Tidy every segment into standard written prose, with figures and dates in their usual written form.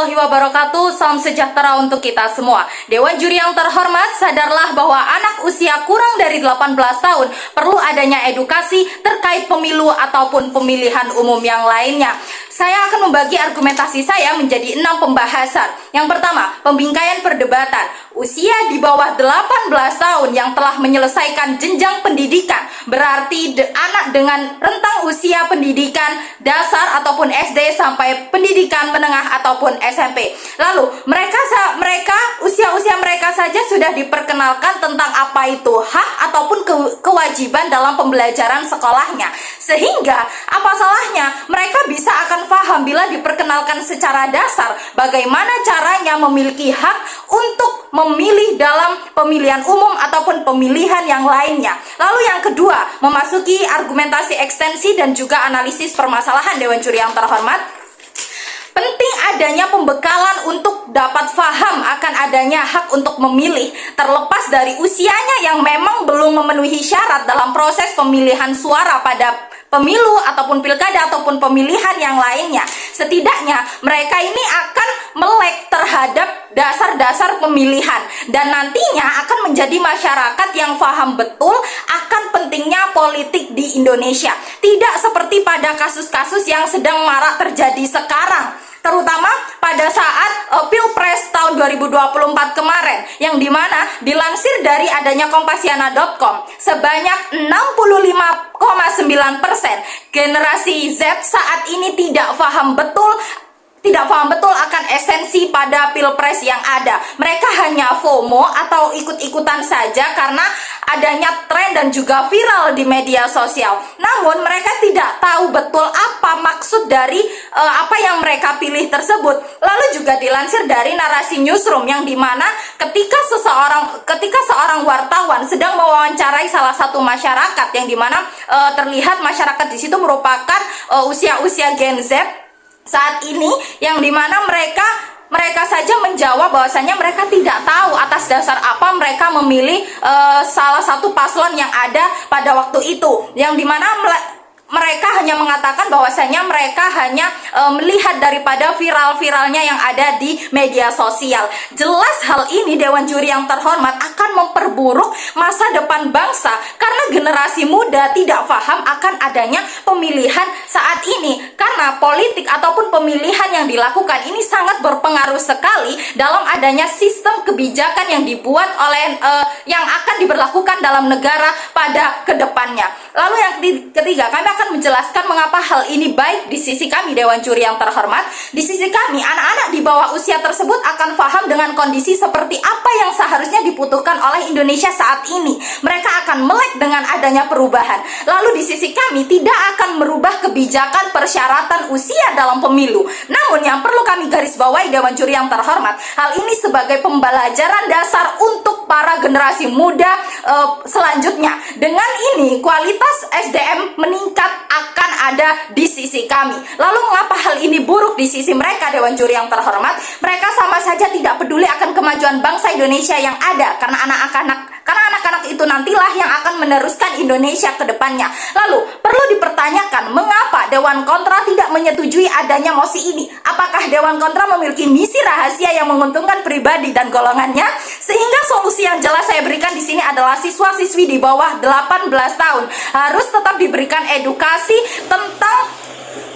warahmatullahi wabarakatuh. Salam sejahtera untuk kita semua. Dewan juri yang terhormat, sadarlah bahwa anak usia kurang dari 18 tahun perlu adanya edukasi terkait pemilu ataupun pemilihan umum yang lainnya. Saya akan membagi argumentasi saya menjadi 6 pembahasan. Yang pertama, pembingkaian perdebatan. Usia di bawah 18 tahun yang telah menyelesaikan jenjang pendidikan, berarti anak dengan rentang usia pendidikan dasar ataupun SD sampai pendidikan menengah ataupun SMP. Lalu mereka usia mereka saja sudah diperkenalkan tentang apa itu hak ataupun kewajiban dalam pembelajaran sekolahnya. Sehingga apa salahnya mereka bisa akan paham bila diperkenalkan secara dasar bagaimana caranya memiliki hak untuk memilih dalam pemilihan umum ataupun pemilihan yang lainnya. Lalu yang kedua, memasuki argumentasi ekstensi dan juga analisis permasalahan Dewan Juri yang terhormat. Penting adanya pembekalan untuk dapat paham akan adanya hak untuk memilih, terlepas dari usianya yang memang belum memenuhi syarat dalam proses pemilihan suara pada pemilu ataupun pilkada ataupun pemilihan yang lainnya. Setidaknya mereka ini akan melek terhadap dasar-dasar pemilihan dan nantinya akan menjadi masyarakat yang paham betul akan pentingnya politik di Indonesia. Tidak seperti pada kasus-kasus yang sedang marak terjadi sekarang, terutama pada saat Pilpres tahun 2024 kemarin, yang dimana dilansir dari adanya kompasiana.com, sebanyak 65,9% generasi Z saat ini tidak paham betul akan esensi pada pilpres yang ada. Mereka hanya FOMO atau ikut-ikutan saja karena adanya tren dan juga viral di media sosial. Namun mereka tidak tahu betul apa maksud dari apa yang mereka pilih tersebut. Lalu juga dilansir dari narasi newsroom, yang dimana ketika seorang wartawan sedang mewawancarai salah satu masyarakat, yang dimana terlihat masyarakat di situ merupakan usia-usia Gen Z saat ini, yang dimana mereka saja menjawab bahwasanya mereka tidak tahu atas dasar apa mereka memilih salah satu paslon yang ada pada waktu itu, yang dimana mereka hanya mengatakan bahwasanya mereka hanya melihat daripada viral-viralnya yang ada di media sosial. Jelas hal ini Dewan Juri yang terhormat akan memperburuk masa depan bangsa karena generasi muda tidak paham akan adanya pemilihan saat ini. Karena politik ataupun pemilihan yang dilakukan ini sangat berpengaruh sekali dalam adanya sistem kebijakan yang dibuat oleh yang akan diberlakukan dalam negara pada kedepannya. Lalu yang ketiga, kami akan menjelaskan mengapa hal ini baik di sisi kami Dewan Juri yang terhormat. Di sisi kami, anak-anak di bawah usia tersebut akan paham dengan kondisi seperti apa yang seharusnya dibutuhkan oleh Indonesia saat ini. Mereka akan melek dengan adanya perubahan. Lalu di sisi kami tidak akan merubah kebijakan persyaratan usia dalam pemilu. Namun yang perlu kami garis bawahi Dewan Juri yang terhormat, hal ini sebagai pembelajaran dasar untuk para generasi muda selanjutnya. Dengan ini kualitas SDM meningkat akan ada di sisi kami. Lalu mengapa hal ini buruk di sisi mereka Dewan Juri yang terhormat? Mereka sama saja tidak peduli akan kemajuan bangsa Indonesia yang ada, karena anak-anak itu nantilah yang akan meneruskan Indonesia ke depannya. Lalu perlu dipertanyakan mengapa Dewan Kontra tidak menyetujui adanya mosi ini. Apakah Dewan Kontra memiliki misi rahasia yang menguntungkan pribadi dan golongannya? Sehingga solusi yang jelas saya berikan di sini adalah siswa-siswi di bawah 18 tahun harus tetap diberikan edukasi tentang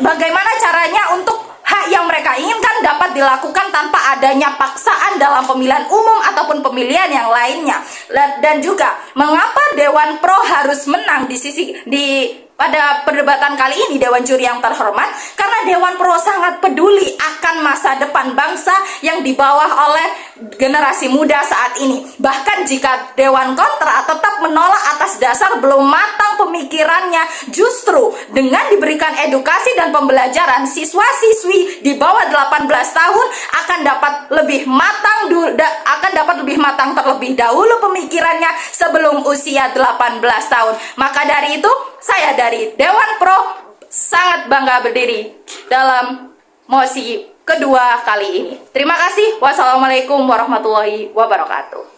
bagaimana caranya untuk hak yang mereka inginkan dapat dilakukan tanpa adanya paksaan dalam pemilihan umum ataupun pemilihan yang lainnya. Dan juga mengapa Dewan Pro harus menang pada perdebatan kali ini Dewan Juri yang terhormat, karena Dewan Pro sangat peduli akan masa depan bangsa yang dibawa oleh generasi muda saat ini. Bahkan jika Dewan Kontra tetap menolak atas dasar belum matang pemikirannya, justru dengan diberikan edukasi dan pembelajaran, siswa-siswi di bawah 18 tahun akan dapat lebih matang terlebih dahulu pemikirannya sebelum usia 18 tahun. Maka dari itu, saya dari Dewan Pro sangat bangga berdiri dalam mosi kedua kali ini. Terima kasih. Wassalamualaikum warahmatullahi wabarakatuh.